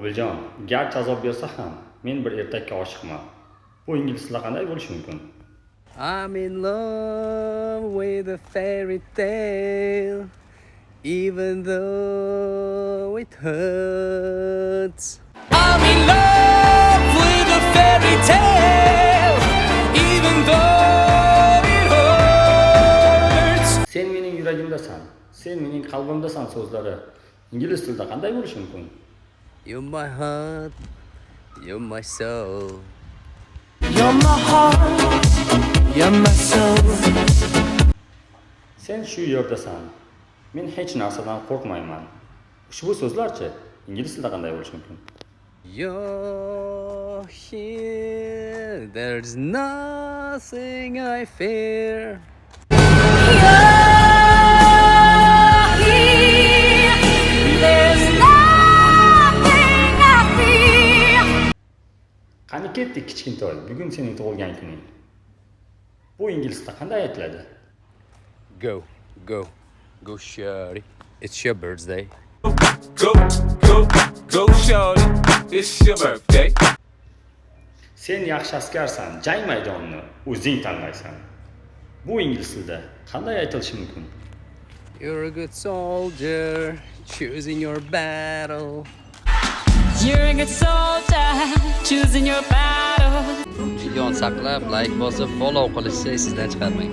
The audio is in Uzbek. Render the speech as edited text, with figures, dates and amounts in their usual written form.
Qobiljon, garchi azob bersa ham, men bir ertakka oshiqman. Bu ingliz tilida qanday bo'lishi mumkin? I'm in love with a fairy tale, even though it hurts. I'm in love with a fairy tale, even though it hurts. Sen mening yuragimdasan, sen mening qalbimdasan so'zlari ingliz tilida qanday bo'lishi mumkin? You're my heart, you're my soul. You're my heart, you're my soul. Sen shu yerdasan. Men hech narsadan qo'rqmayman. Ushbu so'zlarchi ingliz tilida qanday bo'lishi mumkin? You're here, there's nothing I fear. Qani ketdik kichkintoy, bugun sening tug'ilgan kuning. Bu ingliz tilida qanday aytiladi? Go, go, go, shorty. It's your birthday. Go, go, go, shorty. It's your birthday. Sen yaxshi askarsan, jang maydonini o'zing tanlaysan. Bu ingliz tilida qanday aytilishi mumkin? You're a good soldier, choosing your battle. You're a good soldier, choosing your battle. Videoni saqlab, like bosib, follow qilishni sizdan chiqarmang.